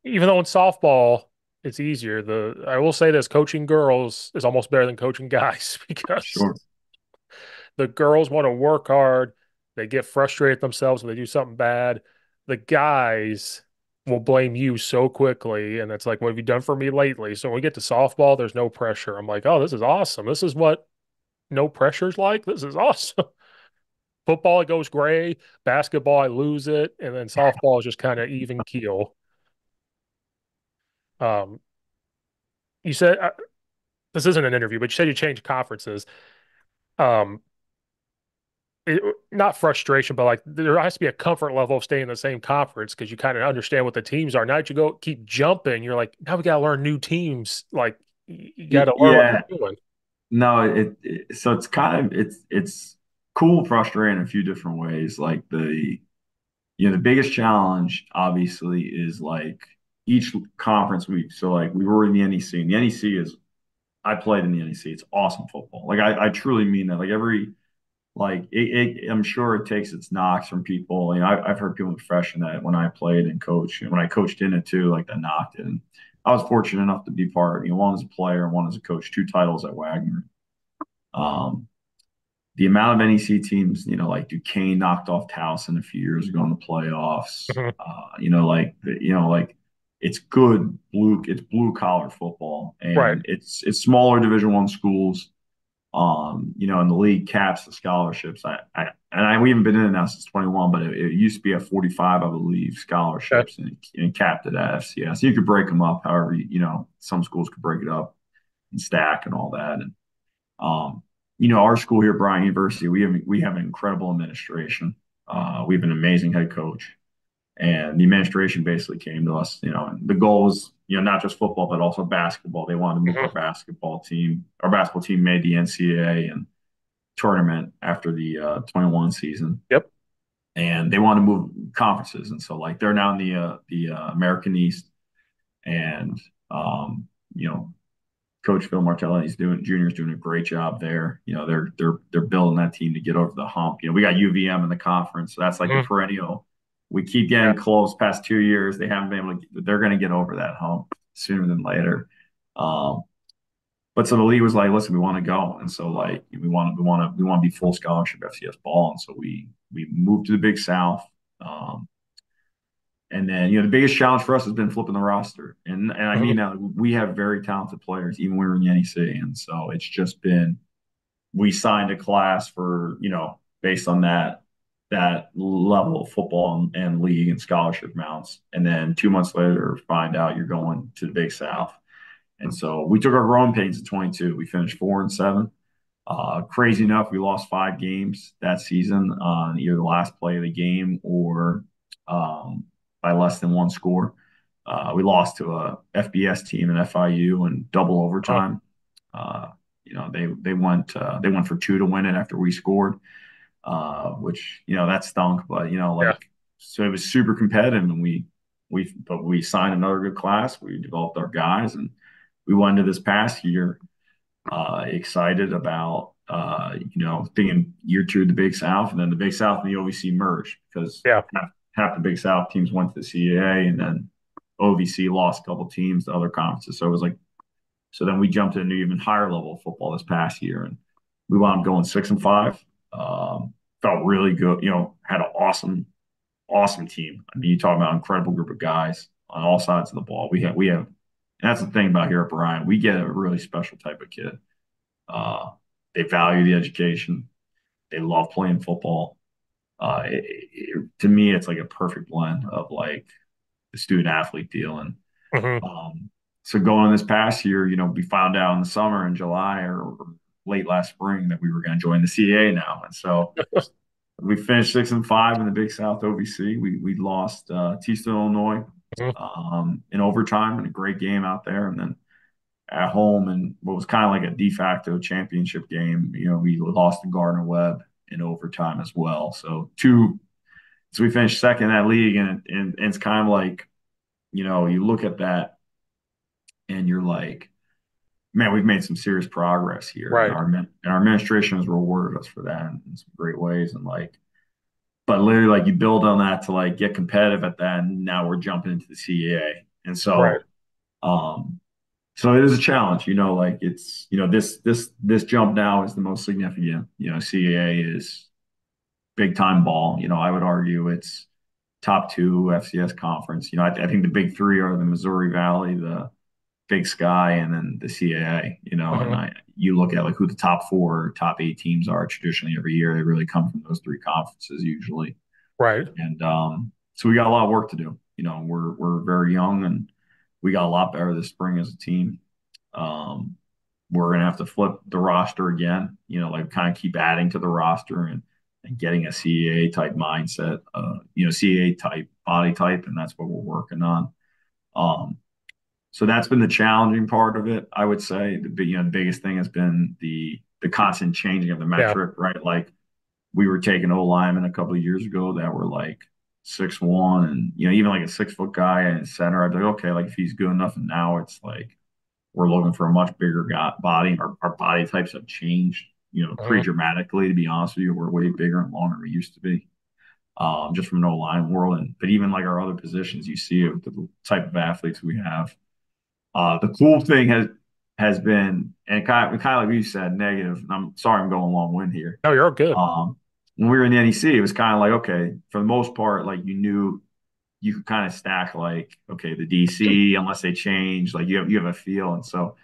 Even though in softball it's easier, the I will say this, coaching girls is almost better than coaching guys because Sure. the girls want to work hard, they get frustrated themselves when they do something bad. The guys will blame you so quickly, and it's like, what have you done for me lately? So when we get to softball, there's no pressure. I'm like, oh, this is awesome. This is what no pressure's like. This is awesome. Football, it goes gray. Basketball, I lose it. And then softball is just kind of even keel. Um, you said this isn't an interview, but you said you changed conferences. Um, not frustration, but like there has to be a comfort level of staying in the same conference because you kind of understand what the teams are. Now that you go keep jumping, you're like, now we got to learn new teams. Like you got to learn what Yeah. you're doing. No, so it's kind of it's cool, frustrating in a few different ways. Like the biggest challenge obviously is like each conference week. So like we were in the NEC, and the NEC is I played in the NEC. It's awesome football. Like I truly mean that. Like like I'm sure it takes its knocks from people. I've heard people expression that when I played and coached, and when I coached in it too, like that knocked it. And I was fortunate enough to be part, one as a player and one as a coach, two titles at Wagner. Um, the amount of NEC teams, like Duquesne knocked off Towson a few years ago in the playoffs. Hmm. Like it's blue collar football, Right. and it's smaller Division One schools. And the league caps the scholarships. We haven't been in it now since 21, but it used to be at 45, I believe, Okay. scholarships, and capped it at FCS. You could break them up however some schools could break it up and stack and all that. And our school here at Bryant University, we have an incredible administration. We have an amazing head coach, and the administration basically came to us, and the goal was, not just football, but also basketball. They wanted to move our Hmm. basketball team. Our basketball team made the NCAA and tournament after the 21 season, Yep. and they wanted to move conferences. And so, like, they're now in the American East, and um, you know, Coach Phil Martelli's junior's doing a great job there. They're building that team to get over the hump. We got UVM in the conference, so that's like the Hmm. perennial. We keep Yeah. getting close. Past 2 years, they haven't been able to. They're going to get over that hump sooner than later. Um, but so the league was like, listen, we want to go, and so like we want to be full scholarship FCS ball, and so we moved to the Big South. Um, and then, the biggest challenge for us has been flipping the roster. And I Hmm. mean that we have very talented players, even when we were in the NEC. And so it's just been, we signed a class for, based on that level of football and league and scholarship amounts. And then 2 months later, find out you're going to the Big South. And so we took our growing pains at 22. We finished 4-7. Crazy enough, we lost 5 games that season on either the last play of the game or um, by less than one score. We lost to a FBS team in FIU in double Uh, overtime. Uh, they went for two to win it after we scored, which that stunk. But yeah. so it was super competitive, and we signed another good class. We developed our guys, and we went into this past year excited about thinking year two of the Big South, and then the Big South and the OVC merged because Yeah. half the Big South teams went to the CAA, and then OVC lost a couple teams to other conferences. So it was like, so then we jumped into even higher level of football this past year, and we wound up going 6-5. Felt really good. Had an awesome team. I mean, you talk about an incredible group of guys on all sides of the ball. We have. And that's the thing about here at Bryant. We get a really special type of kid. Uh, they value the education. They love playing football. To me, it's like a perfect blend of like the student athlete deal. And Hmm. um, so going this past year, we found out in the summer in July or late last spring that we were going to join the CAA now. And so we finished 6-5 in the Big South OVC. We lost Eastern Illinois Hmm. in overtime in a great game out there, and then at home and what was kind of like a de facto championship game. We lost to Gardner Webb in overtime as well. So we finished second in that league, and it's kind of like, you look at that and you're like, man, we've made some serious progress here, and Right. our administration has rewarded us for that in some great ways, and like. But literally, like you build on that to like get competitive at that, and now we're jumping into the CAA, and Right. um, so it is a challenge, like it's, this jump now is the most significant. CAA is big time ball. I would argue it's top two FCS conference. I think the big three are the Missouri Valley, the Big Sky, and then the CAA. And Hmm. you look at like who the top four, top eight teams are traditionally every year. They really come from those three conferences usually. Right. And so we got a lot of work to do. We're very young, and we got a lot better this spring as a team. Um, we're gonna have to flip the roster again. Like kind of keep adding to the roster and getting a CAA type mindset. CAA type body type, and that's what we're working on. Um, so that's been the challenging part of it. I would say the biggest thing has been the constant changing of the Yeah. metric, right? Like we were taking O linemen a couple of years ago that were like 6'1", and even like a 6 foot guy in center. I'd be like, okay, like if he's good enough, and now it's like we're looking for a much bigger body. Our body types have changed. Mhm. pretty dramatically. To be honest with you, we're way bigger and longer than we used to be. Just from no line world, and but even like our other positions, you see of the type of athletes we have. The cool thing has been, and kind of like you said, negative. And I'm sorry, I'm going long wind here. No, you're good. Um, when we were in the NEC, it was kind of like okay, for the most part, like you knew you could kind of stack like okay, the DC unless they change, like you have a feel, and so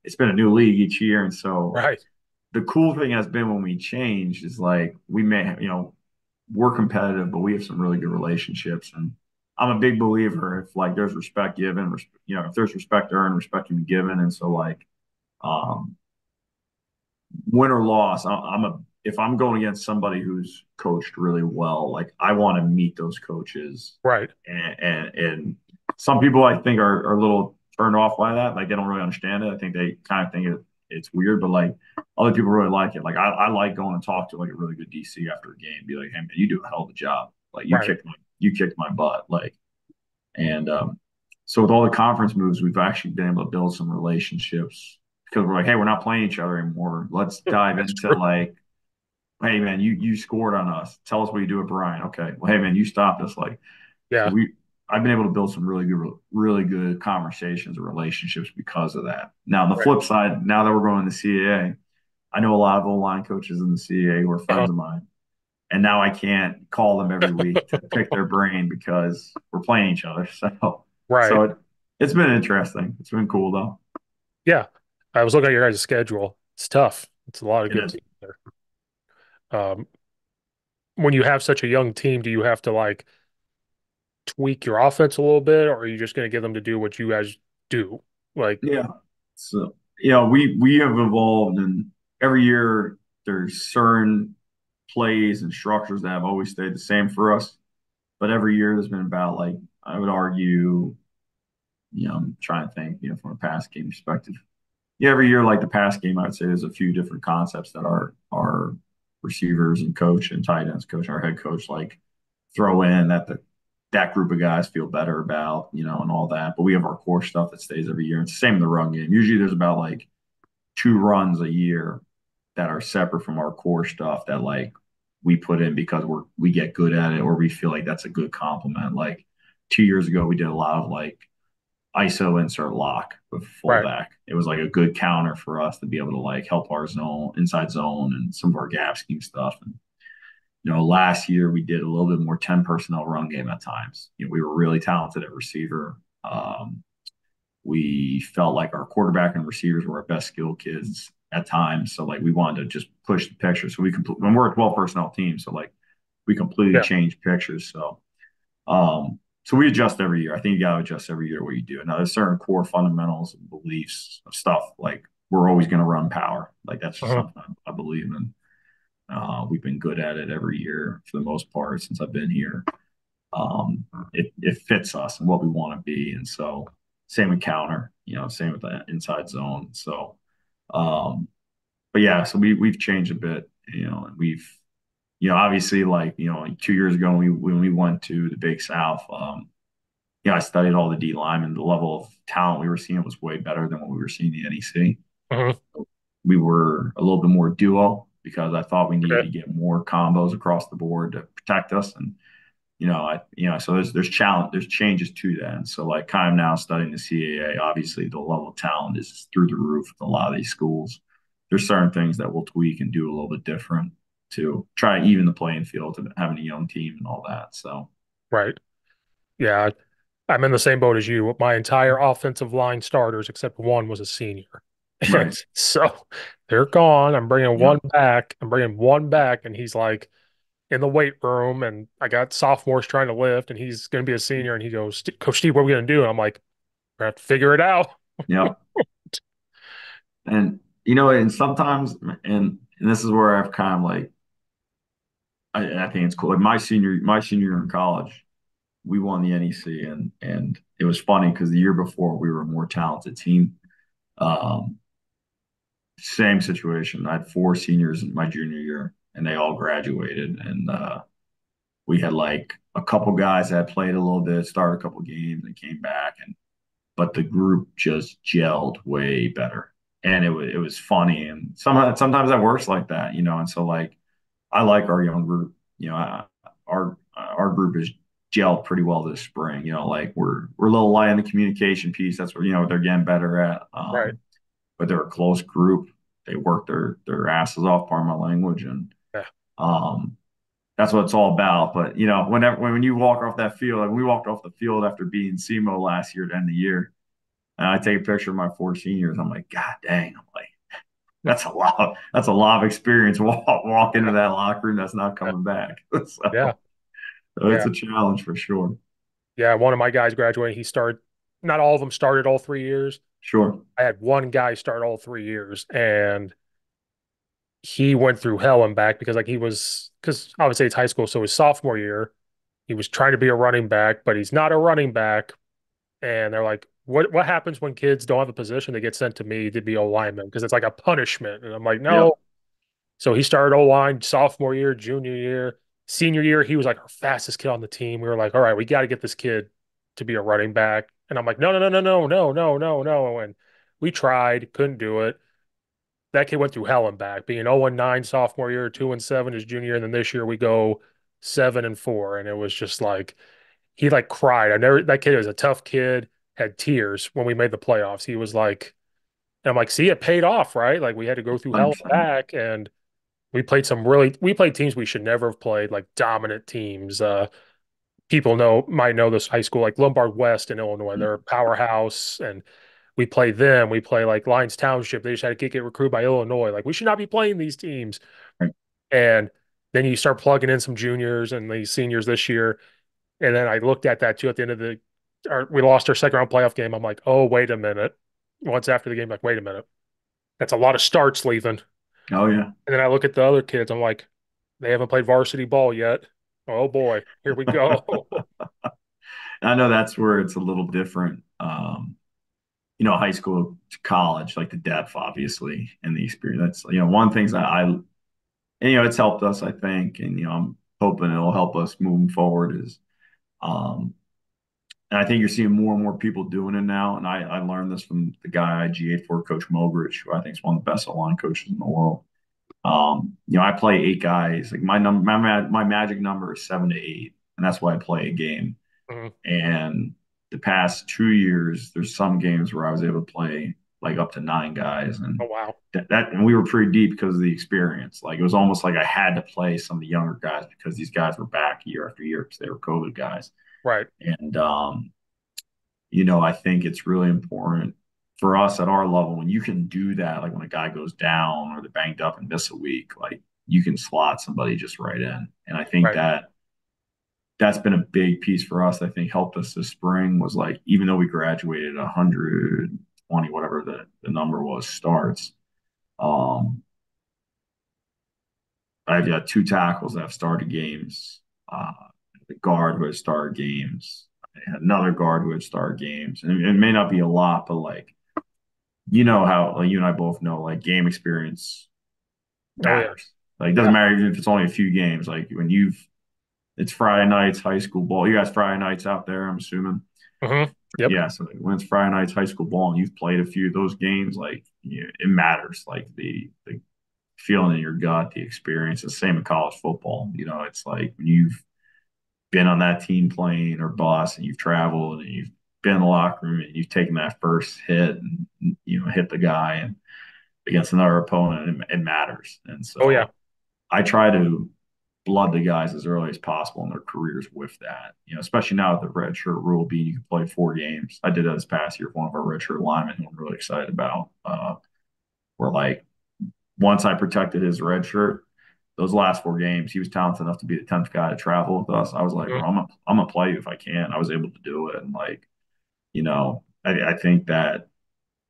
it's been a new league each year, and so Right. the cool thing has been when we changed is like we may we're competitive, but we have some really good relationships. And I'm a big believer if like there's respect given, if there's respect earned, respect can be given. And so like um, win or loss, I'm a if I'm going against somebody who's coached really well, like I want to meet those coaches. Right. And some people I think are a little turned off by that. Like they don't really understand it. I think they kind of think it's weird, but like other people really like it. Like I like going and talk to like a really good DC after a game, be like, hey man, you do a hell of a job. Like Right. you kicked my butt. Like and so with all the conference moves, we've actually been able to build some relationships because we're like, hey, we're not playing each other anymore. Let's dive That's into true. like, hey man, you scored on us. Tell us what you do at Bryant. Okay. Well, hey man, you stopped us. Like, so Yeah. I've been able to build some really good conversations and relationships because of that. Now, on the Right. flip side, now that we're going to the CAA, I know a lot of O-line coaches in the CAA who are Uh-huh. friends of mine. And now I can't call them every week to pick their brain because we're playing each other. So Right. it's been interesting. It's been cool though. Yeah. I was looking at your guys' schedule. It's tough. It's a lot of It good is. teams there. Um, when you have such a young team, do you have to like tweak your offense a little bit, or are you just going to get them to do what you guys do? Like, Yeah. So we have evolved, and every year there's certain plays and structures that have always stayed the same for us. But every year there's been about like I would argue, I'm trying to think, from a pass game perspective. Yeah, every year like the pass game, I would say there's a few different concepts that our receivers and coach and tight ends coach, our head coach, like throw in that group of guys feel better about, and all that. But we have our core stuff that stays every year. It's the same in the run game. Usually there's about like two runs a year that are separate from our core stuff that like we put in because we get good at it or we feel like that's a good compliment. Like 2 years ago, we did a lot of like ISO insert lock with right. fullback. It was like a good counter for us to be able to like help our zone, inside zone, and some of our gap scheme stuff. And last year we did a little bit more 10 personnel run game at times. We were really talented at receiver. We felt like our quarterback and receivers were our best skill kids at times. So like we wanted to just push the picture. So when we're a 12 personnel team, so like we completely Yeah. changed pictures. So we adjust every year. I think you got to adjust every year what you do. Now there's certain core fundamentals and beliefs of stuff like we're always going to run power. Like that's just Uh-huh. something I believe in. We've been good at it every year for the most part since I've been here. It fits us and what we want to be. And so same with counter, same with the inside zone. So, um, but yeah, so we've changed a bit, and we've, obviously like 2 years ago when we went to the Big South, I studied all the D linemen. The level of talent we were seeing was way better than what we were seeing in the NEC. Uh-huh. We were a little bit more duo because I thought we needed Okay. to get more combos across the board to protect us. And so there's changes to that. And so like kind of now studying the CAA, obviously the level of talent is through the roof with a lot of these schools. There's certain things that we'll tweak and do a little bit different to try to even the playing field to having a young team and all that. So Right. Yeah. I'm in the same boat as you. My entire offensive line starters, except one, was a senior. And right, so they're gone. I'm bringing yeah, one back. I'm bringing one back, and he's like in the weight room. And I got sophomores trying to lift, and he's going to be a senior. And he goes, Coach Steve, what are we going to do? And I'm like, we have to figure it out. yeah, and and sometimes and this is where I've kind of like I think it's cool. Like my senior year in college, we won the NEC, and it was funny because the year before we were a more talented team. Um, Same situation. I had four seniors in my junior year, and they all graduated. And we had like a couple guys that played a little bit, started a couple games, and came back. But the group just gelled way better. and it was funny, and sometimes that works like that, and so like I like our young group. Our group is gelled pretty well this spring. Like we're a little light on the communication piece. That's what they're getting better at. Right. But they're a close group. They work their asses off, pardon my language, and Yeah. um, that's what it's all about. But when you walk off that field, like when we walked off the field after beating SEMO last year to end the year, and I take a picture of my four seniors, I'm like, God dang, I'm like, that's a lot. That's a lot of experience. Walk into that locker room. That's not coming back. Yeah. So it's Yeah. a challenge for sure. Yeah. One of my guys graduated. He started, not all of them started all 3 years. Sure. I had one guy start all 3 years, and he went through hell and back because, like, because I would say it's high school. So his sophomore year, he was trying to be a running back, but he's not a running back. And they're like, what happens when kids don't have a position? They get sent to me to be O lineman because it's like a punishment. And I'm like, no. Yep. So he started O line sophomore year, junior year, senior year. He was like our fastest kid on the team. We were like, all right, we got to get this kid to be a running back. And I'm like, no, no, no, no, no, no, no, no, no. And we tried, couldn't do it. That kid went through hell and back, being 0-9 sophomore year, 2-7 his junior year, and then this year we go 7-4. And it was just like he like cried. I never that kid was a tough kid, had tears when we made the playoffs. He was like, and I'm like, see, it paid off, right? Like we had to go through hell and 100%. back, and we played teams we should never have played, like dominant teams. People might know this high school, like Lombard West in Illinois. They're a powerhouse, and we play them. We play like Lyons Township. They just had to get recruited by Illinois. Like we should not be playing these teams. Right. And then you start plugging in some juniors and these seniors this year. And then I looked at that too at the end of we lost our second round playoff game. I'm like, oh, wait a minute. Once after the game, like, wait a minute. That's a lot of starts leaving. Oh yeah. And then I look at the other kids. I'm like, they haven't played varsity ball yet. Oh boy, here we go. I know that's where it's a little different. High school to college, like the depth, obviously, and the experience. That's one things that and it's helped us, I think, and I'm hoping it'll help us moving forward. Um, and I think you're seeing more and more people doing it now. And I learned this from the guy I GA'd for, Coach Mogridge, who I think is one of the best line coaches in the world. I play eight guys. Like my magic number is 7 to 8, and that's why I play a game. Mhm. And the past 2 years, there's some games where I was able to play like up to 9 guys, and Oh wow. and we were pretty deep because of the experience. Like it was almost like I had to play some of the younger guys because these guys were back year after year because they were COVID guys. Right. And I think it's really important for us at our level when you can do that, like when a guy goes down or they're banged up and miss a week, like you can slot somebody just right in. And I think Right. that's been a big piece for us. I think helped us this spring was like even though we graduated 120, whatever the number was, starts. Um, I've got two tackles that have started games. The guard who has started games. I had another guard who had started games. And it may not be a lot, but like how like you and I both know like game experience Oh yeah. matters. Like it doesn't Yeah. matter even if it's only a few games. Like when it's Friday nights, high school ball. You guys Friday nights out there, I'm assuming. Yep. Yeah, so like when it's Friday nights, high school ball, and you've played a few of those games, like it matters. Like the feeling in your gut, the experience. The same in college football. It's like when you've been on that team plane or bus and you've traveled and you've been in the locker room and you've taken that first hit and hit the guy and against another opponent, it matters. And Oh yeah. so I try to blood the guys as early as possible in their careers with that. Especially now with the red shirt rule being you can play 4 games. I did that this past year with one of our red shirt linemen who I'm really excited about. Where like once I protected his red shirt, those last 4 games, he was talented enough to be the 10th guy to travel with us. I was like, Mhm. bro, I'm gonna play you if I can. I was able to do it, and like, I think that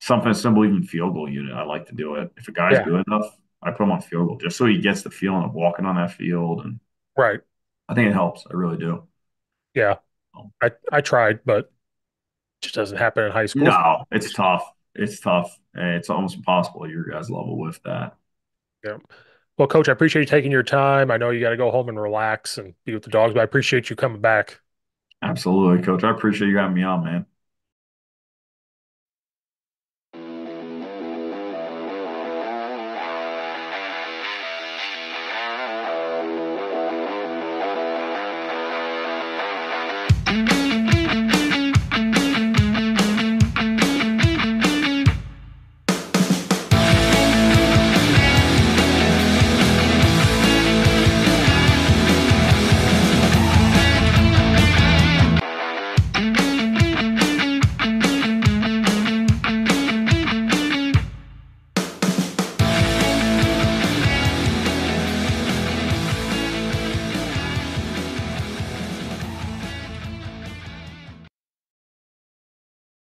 something as simple, even field goal unit, I like to do it. If a guy's Yeah. good enough, I put him on field goal just so he gets the feeling of walking on that field, and Right. I think it helps. I really do. Yeah. Um, I tried, but it just doesn't happen in high school. no, it's tough. It's tough. And it's almost impossible at your guys' level with that. Yeah. Well, Coach, I appreciate you taking your time. I know you got to go home and relax and be with the dogs, but I appreciate you coming back. Absolutely, coach. I appreciate you having me on, man.